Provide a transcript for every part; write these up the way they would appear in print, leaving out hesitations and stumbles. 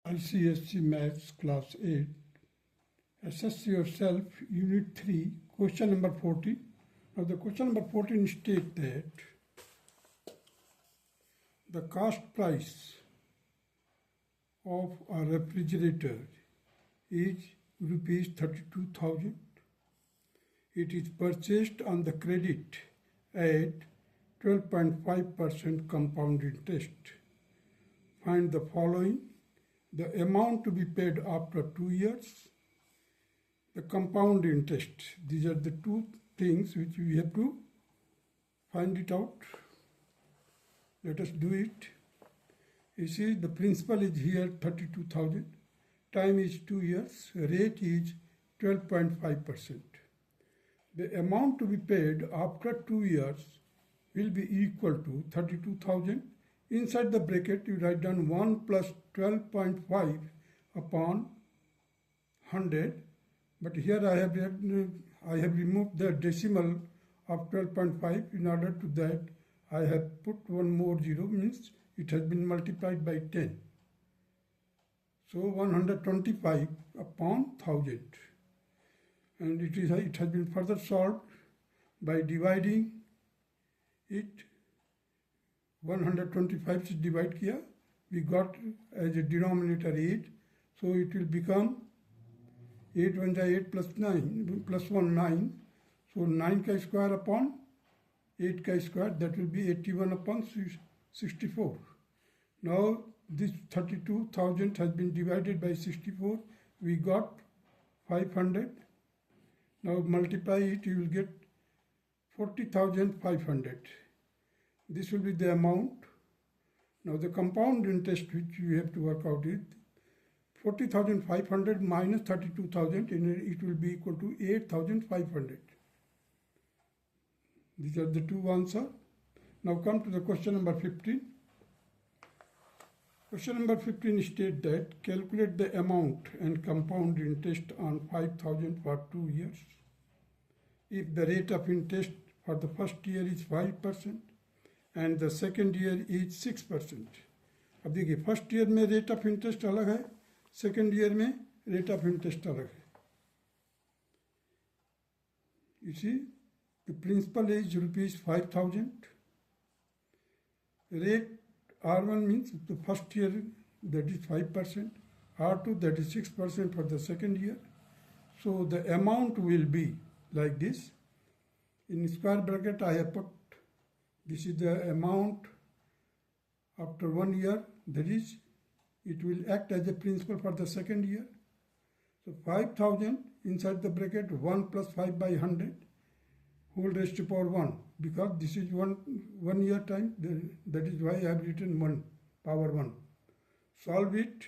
ICSE Maths Class 8, Assess Yourself, Unit 3, question number 14. Now the question number 14 states that the cost price of a refrigerator is rupees 32,000. It is purchased on the credit at 12.5% compound interest. Find the following: the amount to be paid after 2 years, the compound interest. These are the two things which we have to find it out. Let us do it. You see, the principal is here 32,000. Time is 2 years. Rate is 12.5%. The amount to be paid after 2 years will be equal to 32,000. Inside the bracket, you write down 1 plus 12.5 upon 100. But here I have removed the decimal of 12.5. In order to that, I have put one more zero, means it has been multiplied by 10. So 125 upon 1000. And it has been further solved by dividing it. 125 से divide किया, we got as a denominator 8, so it will become 8 1 8 plus 9 plus 1 9, so 9 का square upon 8 का square, that will be 81 upon 64. Now this 32,000 has been divided by 64, we got 500. Now multiply it, you will get 40,500. This will be the amount. Now the compound interest which you have to work out is 40,500 minus 32,000, and it will be equal to 8,500. These are the two answers. Now come to the question number 15. Question number 15 states that calculate the amount and compound interest on 5,000 for 2 years. If the rate of interest for the first year is 5% and the second year is 6%. अब देखिए, first year में rate of interest अलग है, second year में rate of interest अलग है. You see, the principal is rupees 5,000. Rate R1 means the first year, that is 5%. R2, that is 6% for the second year. So the amount will be like this. In square bracket, I have put, this is the amount after 1 year, that is, it will act as a principal for the second year. So 5,000 inside the bracket, 1 plus 5 by 100, whole raised to power 1, because this is one year time, that is why I have written 1 power 1. Solve it.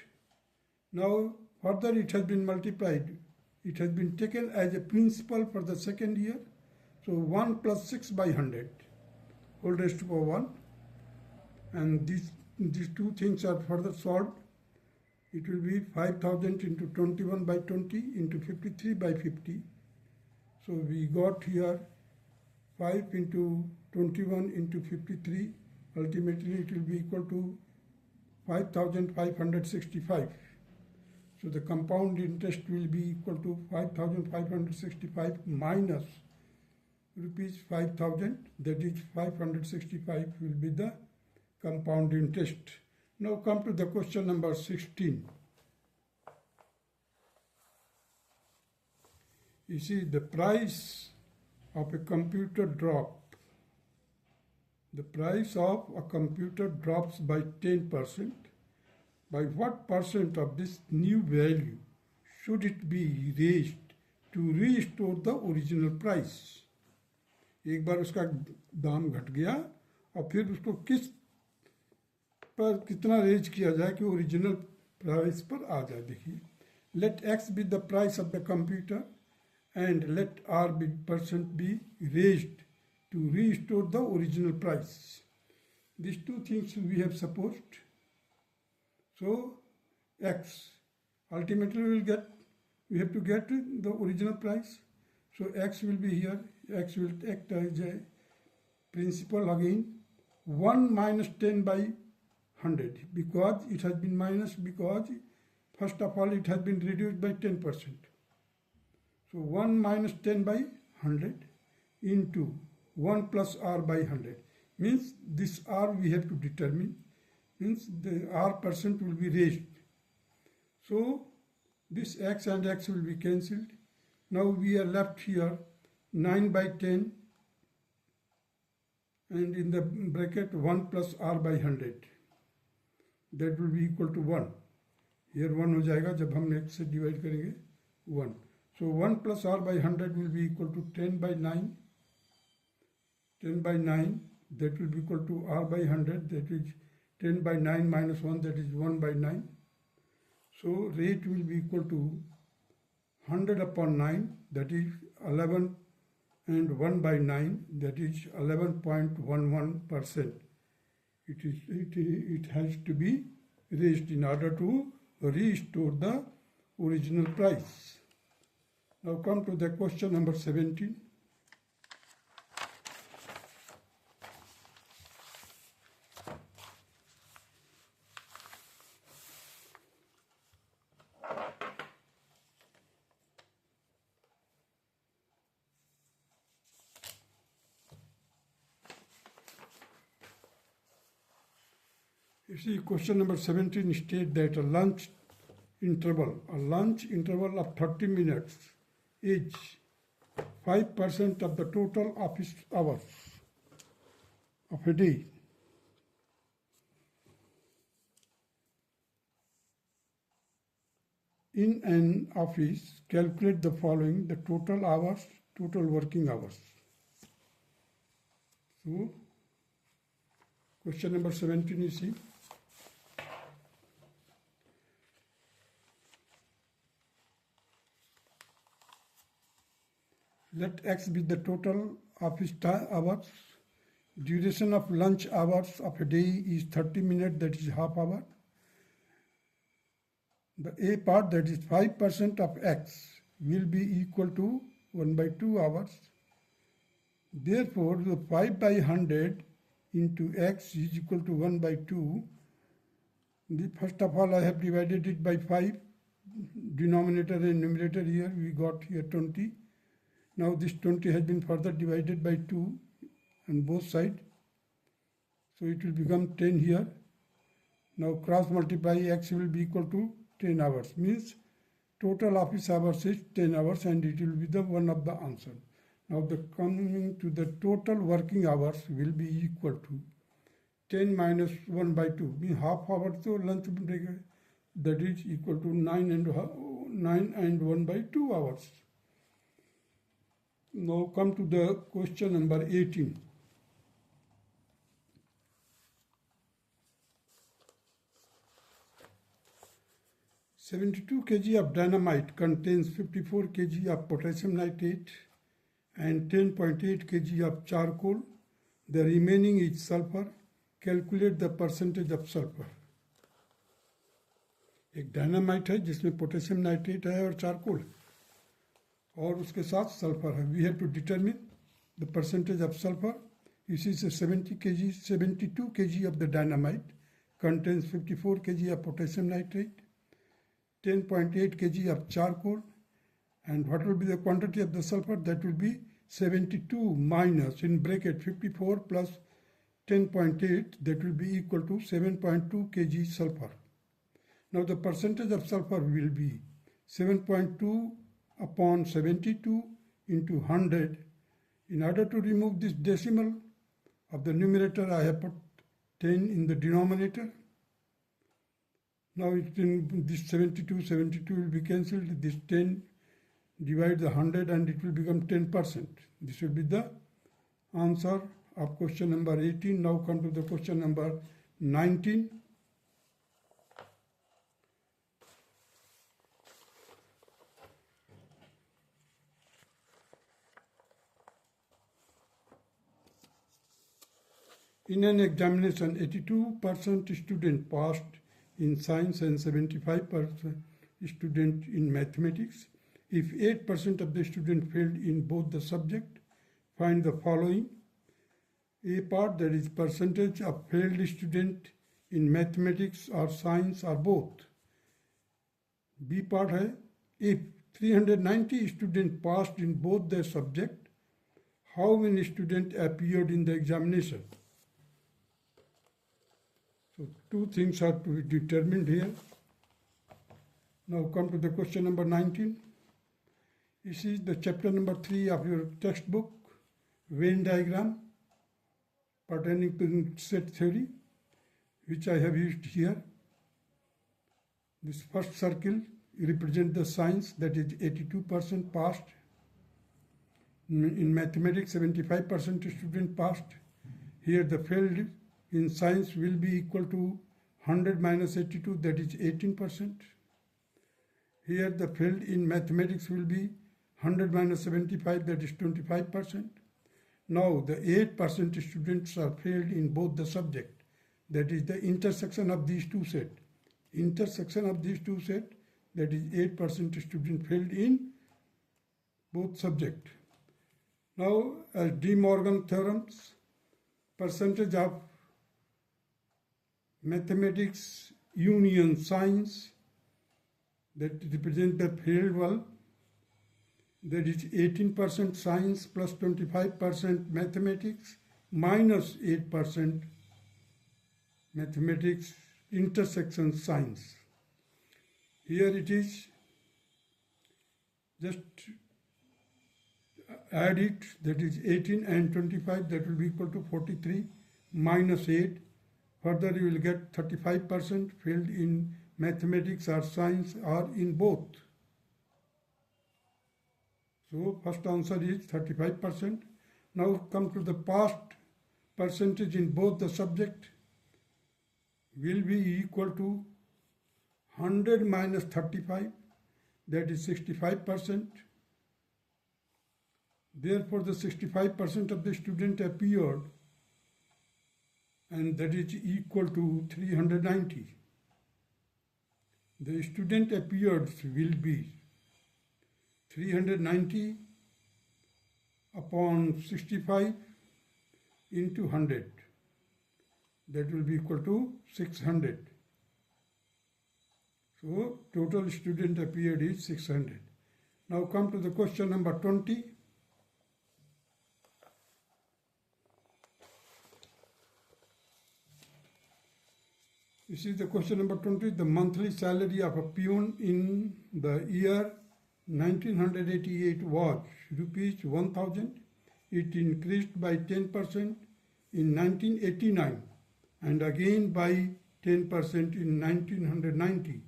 Now further it has been multiplied. It has been taken as a principal for the second year. So 1 plus 6 by 100, whole raised to power 1. And these two things are further solved. It will be 5,000 into 21 by 20 into 53 by 50. So we got here 5 into 21 into 53. Ultimately it will be equal to 5,565. So the compound interest will be equal to 5,565 minus rupees 5,000, that is 565 will be the compound interest. Now come to the question number 16. You see, the price of a computer drop. The price of a computer drops by 10%. By what percent of this new value should it be raised to restore the original price? एक बार उसका दाम घट गया और फिर उसको किस पर कितना रेज किया जाए कि ओरिजिनल प्राइस पर आ जाए. देखिए, let X be the price of the computer and let R percent be raised to restore the original price. These two things we have supposed. So X, ultimately we have to get the original price. So X will be here. X will act as a principal again. 1 minus 10 by 100, because it has been minus, because First of all, it has been reduced by 10%. So 1 minus 10 by 100 into 1 plus r by 100 means this r we have to determine, means the r percent will be raised. So this x and x will be cancelled. Now we are left here 9 by 10 and in the bracket 1 plus r by 100, that will be equal to 1. Here 1 हो जाएगा जब हम x से divide करेंगे 1. So 1 plus r by 100 will be equal to 10 by 9. 10 by 9, that will be equal to r by 100, that is 10 by 9 minus 1, that is 1 by 9. So rate will be equal to 100 upon 9, that is 11, and 1 by 9, that is 11.11%. It has to be raised in order to restore the original price. Now come to the question number 17. You see, question number 17 states that a lunch interval of 30 minutes is 5% of the total office hours of a day. In an office, calculate the following: the total working hours. So, question number 17 is see. Let x be the total office hours. Duration of lunch hours of a day is 30 minutes, that is half hour. The A part, that is 5% of x, will be equal to 1 by 2 hours. Therefore, the 5 by 100 into x is equal to 1 by 2. First of all, I have divided it by 5. Denominator and numerator here, we got here 20. Now this 20 has been further divided by 2 on both sides. So it will become 10 here. Now cross multiply, x will be equal to 10 hours. Means total office hours is 10 hours and it will be the one of the answer. Now the coming to the total working hours will be equal to 10 minus 1 by 2. Means half hour so lunch break, that is equal to 9 and 1 by 2 hours. Now come to the question number 18. "72 kg of dynamite contains 54 kg of potassium nitrate and 10.8 kg of charcoal. The remaining is sulfur. Calculate the percentage of sulfur." एक dynamite है जिसमें potassium nitrate है और charcoal और उसके साथ sulphur है. We have to determine the percentage of sulphur. इसी से 72 kg of the dynamite contains 54 kg of potassium nitrate, 10.8 kg of charcoal, and what will be the quantity of the sulfur? That will be 72 minus in bracket 54 plus 10.8, that will be equal to 7.2 kg sulfur. Now the percentage of sulfur will be 7.2 upon 72 into 100. In order to remove this decimal of the numerator, I have put 10 in the denominator. Now this 72 will be cancelled. This 10 divide the 100 and it will become 10%. This will be the answer of question number 18. Now come to the question number 19. In an examination, 82% student passed in science and 75% student in mathematics. If 8% of the student failed in both the subject, find the following. A part, that is percentage of failed student in mathematics or science or both. B part है, if 390 students passed in both the subject, how many students appeared in the examination? So two things are to be determined here. Now come to the question number 19. This is the chapter number 3 of your textbook, Venn diagram pertaining to set theory, which I have used here. This first circle represents the science, that is 82% passed. In mathematics, 75% student passed. Here the field in science will be equal to 100 minus 82, that is 18%. Here the field in mathematics will be 100 minus 75, that is 25%. Now the 8% students are failed in both the subject, that is the intersection of these two sets. Intersection of these two sets, that is 8% student failed in both subject. Now as De Morgan theorems, percentage of mathematics union science, that represent the failed one, that is 18% science plus 25% mathematics minus 8% mathematics intersection science. Here it is, just add it, that is 18 and 25, that will be equal to 43 minus 8. Further you will get 35% failed in mathematics or science or in both. So first answer is 35%. Now come to the past percentage in both the subject will be equal to 100 minus 35, that is 65%. Therefore the 65% of the student appeared, and that is equal to 390. The student appeared will be 390 upon 65 into 100. That will be equal to 600. So total student appeared is 600. Now come to the question number 20. This is the question number 20. The monthly salary of a peon in the year 1988 was rupees 1000. It increased by 10% in 1989 and again by 10% in 1990.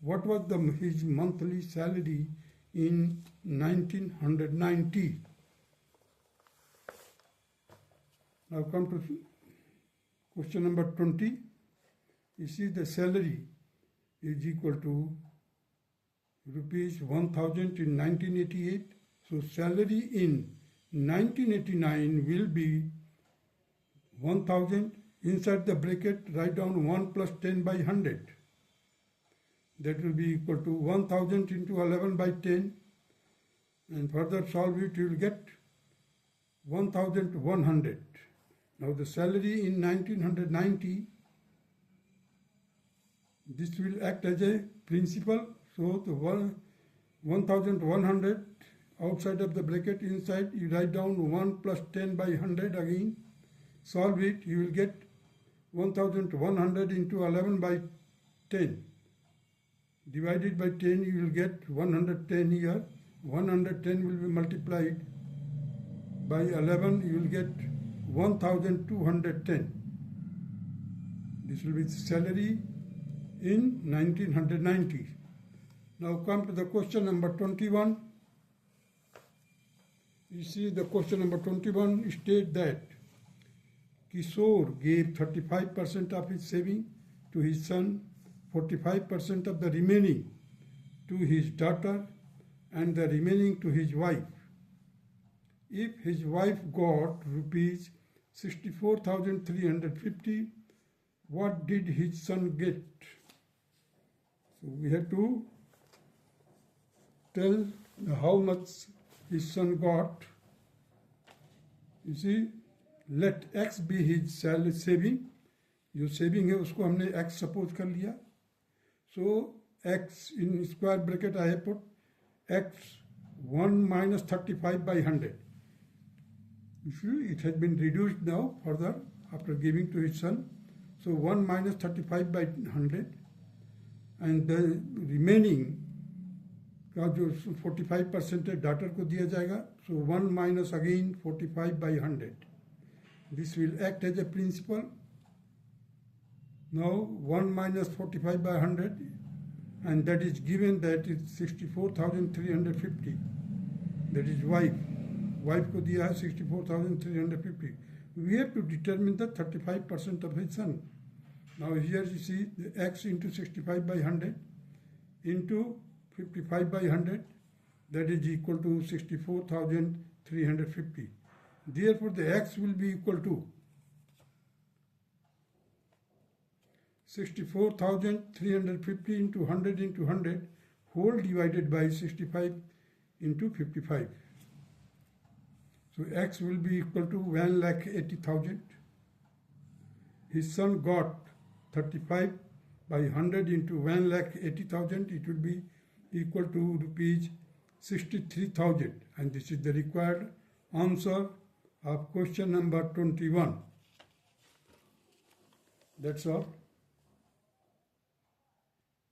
What was his monthly salary in 1990? Now come to question number 20. You see the salary is equal to rupees 1000 in 1988. So salary in 1989 will be 1000. Inside the bracket write down 1 plus 10 by 100. That will be equal to 1000 into 11 by 10. And further solve it, you will get 1100. Now the salary in 1990, this will act as a principal. So the 1100 outside of the bracket, inside you write down 1 plus 10 by 100 again. Solve it, you will get 1100 into 11 by 10. Divided by 10, you will get 110 here. 110 will be multiplied by 11, you will get 1210. This will be the salary in 1990. Now come to the question number 21. You see the question number 21 state that Kishore gave 35% of his saving to his son, 45% of the remaining to his daughter, and the remaining to his wife. If his wife got rupees 64,350, what did his son get? So we have to tell how much his son got. You see, let X be his salary saving. जो saving है उसको हमने X suppose कर लिया. So x in square bracket I have put x 1 minus 35 by 100. You see, it has been reduced now further after giving to his son. So 1 minus 35 by 100, and the remaining का जो 45% है daughter को दिया जाएगा. So 1 minus again 45 by 100. This will act as a principal. Now 1 minus 45 by 100, and that is given that is 64,350. That is wife. Wife को दिया है 64,350. We have to determine the 35% of his son. Now here you see the x into 65 by 100 into 55 by 100, that is equal to 64,350. Therefore the x will be equal to 64,350 into 100 whole divided by 65 into 55. So x will be equal to 1,80,000. His son got 35 by 100 into 1,80,000. It will be equal to rupees 63,000. And this is the required answer of question number 21. That's all.